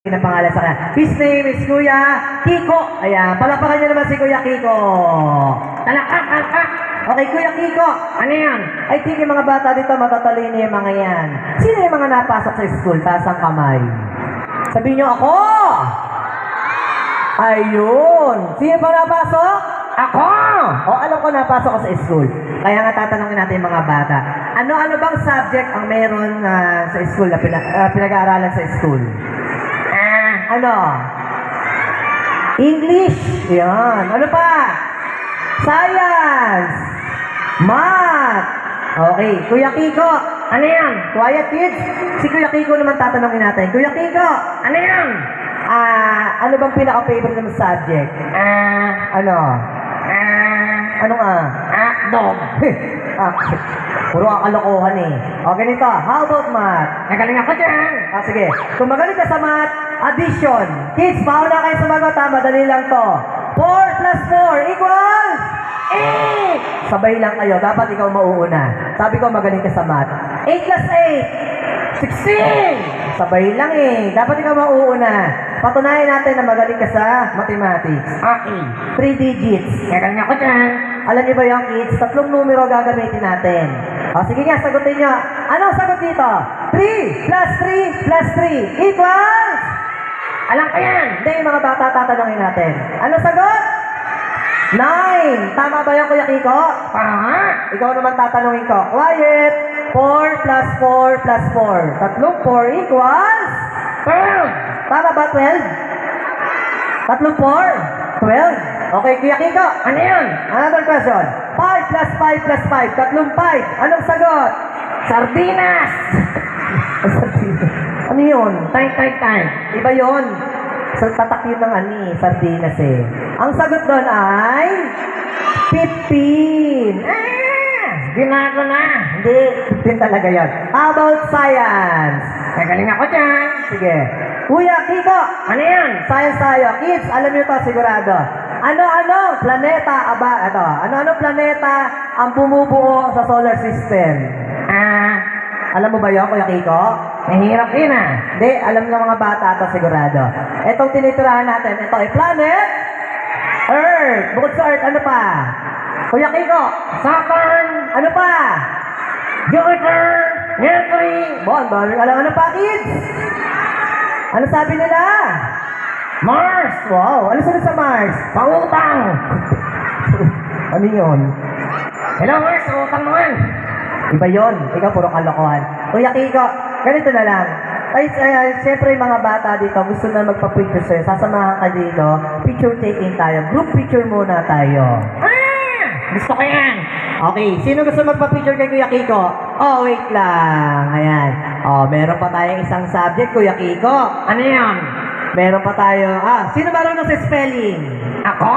na pangalan sa kanya. His name is Kuya Kiko. Ayan, palakpakan niyo naman si Kuya Kiko. Talakak. Okay, Kuya Kiko. Ano yan? I think yung mga bata dito matatalino yung mga yan. Sino yung mga napasok sa school? Taas ang kamay. Sabihin niyo ako. Ayun. Sino pa napasok? Ako! O, alam ko napasok ko sa school. Kaya nga tatanungin natin yung mga bata. Ano bang subject ang meron sa school na pinag-aaralan sa school? Ano? English. Yan. Ano pa? Science. Math. Okay. Kuya Kiko. Ano yan? Quiet kids. Si Kuya Kiko naman tatanungin natin. Kuya Kiko. Ano yan? Ano bang pinaka-favorite ng subject? Ano? Ano nga? Dog. Puro kalokohan eh. O, ganito. How about math? Nagaling ako dyan. Sige. Kung magaling ka sa math, addition. Kids, pauna kayo sumagot ha. Madali lang to. 4 plus 4 equals 8. Sabay lang kayo. Dapat ikaw mauuna. Sabi ko magaling ka sa math. 8 plus 8. 16. Sabay lang eh. Dapat ikaw mauuna. Patunayan natin na magaling ka sa mathematics. Okay. 3 digits. Nagaling ako dyan. Alam niyo ba yung kids? 3 numero gagamitin natin. O, sige nga, sagutin nyo. Anong sagot dito? 3 plus 3 plus 3 equals? Alam ko yan. Hindi, yung mga bata tatanungin natin. Anong sagot? 9. Tama ba yan, Kuya Kiko? Tama. Ikaw naman tatanungin ko. Quiet. 4 plus 4 plus 4. Tatlong 4 equals? 12. Tama ba, 12? Tatlong 4? 12. Okay, Kuya Kiko. Ano yun? Another question. 5 plus 5 plus 5. Tatlong 5. Anong sagot? Sardinas. Ano yun? Time. Iba yun. So, tatak yun ng sardinas eh. Ang sagot doon ay 15. Ginago na. Hindi, 15 talaga yun. How about science? Nagaling ako dyan. Sige. Kuya Kiko, ano yan? Science tayo. Kids, alam nyo to sigurado. Ano-ano planeta, ano-ano planeta ang bumubuo sa solar system? Alam mo ba yun, Kuya Kiko? Mahirap yun Hindi, alam ng mga bata ito sigurado. Itong tinitirahan natin, ito ay planet Earth. Bukod sa Earth, ano pa? Kuya Kiko, Saturn. Ano pa? Jupiter. Mercury. Alam ano pa, kids? Ano sabi nila? Mars! Wow! Ano sabi sa Mars? Pautang! Ano yun? Hello Mars! Pautang naman! Iba yun. Ikaw puro kalokohan. Kuya Kiko, ganito na lang. Siyempre yung mga bata dito gusto na magpa-picture sa'yo. Sasamahan ka dito. Picture taking tayo. Group picture muna tayo. Gusto ko yan! Okay. Sino gusto magpa-picture kay Kuya Kiko? Oh, wait lang. Ayan. Oh, meron pa tayong isang subject, Kuya Kiko. Ano yan? Meron pa tayo. Sino marunong sa spelling? Ako!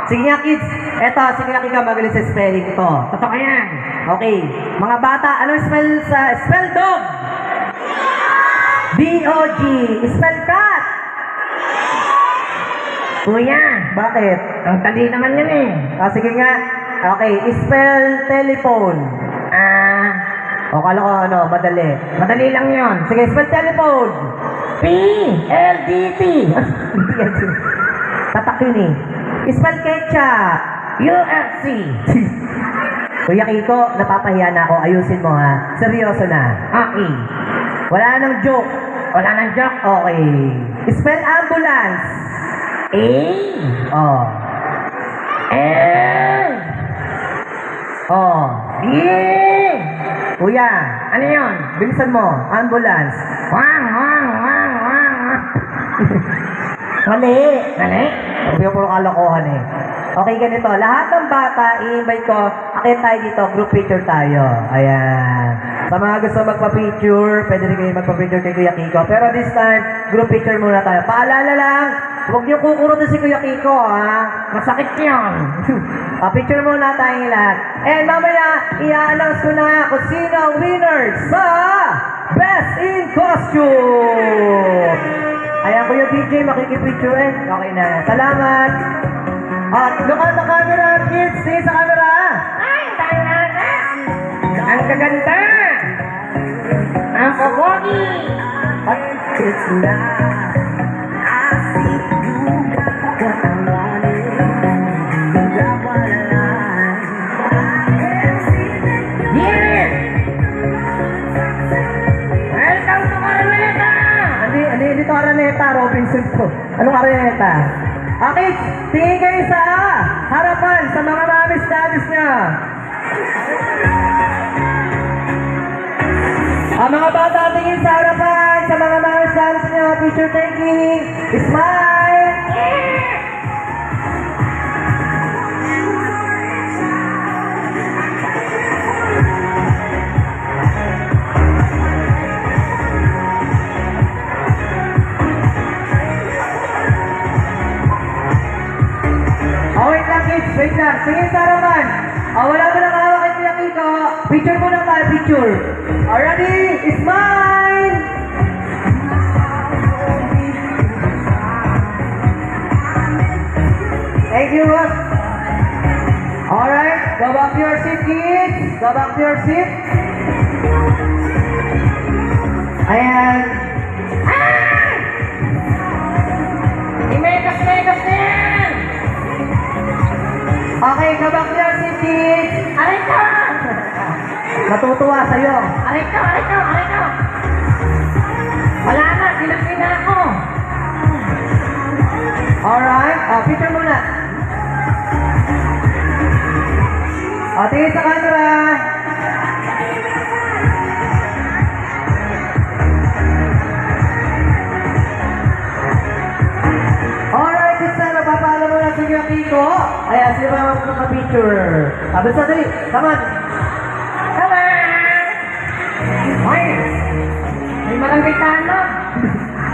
Sige nga, kids. Eto, sige nga, Kiko, magaling sa spelling ito. Totoo yan. Okay. Mga bata, anong spell dog? D-O-G. Spell cat. Kuya. Bakit? Ang tali naman yan eh. Sige nga. Okay. Spell telephone. Kala ko madali. Madali lang yon. Sige, spell telephone. P-L-D-T. Tatak yun eh. Spell ketchup. U-F-C. Kuya Kiko, napapahiya na ako. Ayusin mo ha. Seryoso na. Okay. Wala nang joke. Wala nang joke? Okay. Spell ambulance. A. Oh. L. Oh. D. Kuya, ano yun? Bilisan mo. Ambulance. Wang. Mali. Sabi ko puro kalokohan eh. Okay, ganito. Lahat ng bata, i-invite ko. Akit tayo dito. Group picture tayo. Ayan. Sa mga gusto magpa-picture, pwede rin kayo magpa-picture kay Kuya Kiko. Pero this time, group picture muna tayo. Paalala lang, huwag niyo kukurutin si Kuya Kiko, ha? Masakit yun. Picture muna tayong lahat. And mamaya, i-announce ko na kung sino ang winner sa Best in Costume. Ayan, Kuya DJ, makikipicture eh. Okay na. Salamat. At look at the camera, kids. Sige sa camera. Ay, talaga. Ang kaganda. Ang kapogi. At kids na. dito Araneta, Robinson to. Anong Araneta? Okay, tingin kayo sa harapan sa mga mamis-damis niya. Ang mga bata tingin sa harapan sa mga mamis-damis niya. Picture taking. Smile! Oh, wait lang kids, wait lang. Tingin sa harapan. Wala mo lang hawak kay Kuya Kiko. Picture muna tayo, picture. Ready? Smile! Thank you, boss. Alright, go back to your seat, kids. Go back to your seat. Ayan. Imegas-megas na yan! Okay, go back to your seat, kids. Aray ka! Natutuwa sa'yo. Aray ka, aray ka, aray ka. Wala na, ginapin na ako. Alright, picture muna. Tingin sa camera. Alright, this time, magpapaalam mo na sa Kuya Kiko. Ayan, sino ba mag-picture? Basta dali, come on. Come on! Hoy! May barangay tano.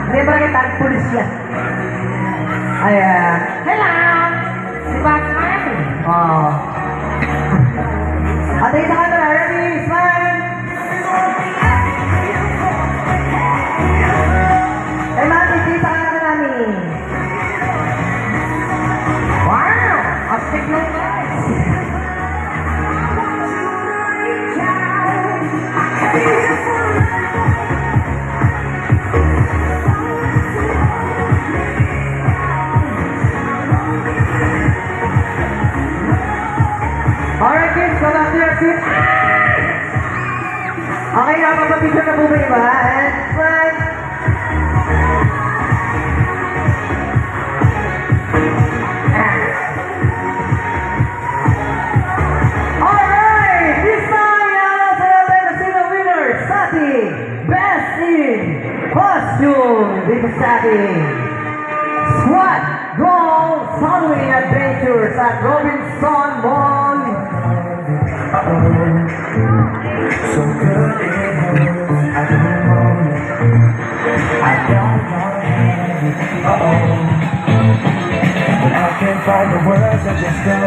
May barangay tano, pulis yan. Ayan. Hello! Si Batman! Oh. Tingin sa camera, ready, smile! Mami, tingin sa camera namin. Wow! Astig na guys! Alright kids, go back to your seat. Okay na, magpapicture na po ba iba? And smile. Alright, this time now, celebrate the single winner, Sati. Best in costume, dito sa ating SWAT Drone Following Adventures at Robinson Mall. So good it hurts, I don't know it. I don't know it, uh-oh. But I can't find the words, I just go.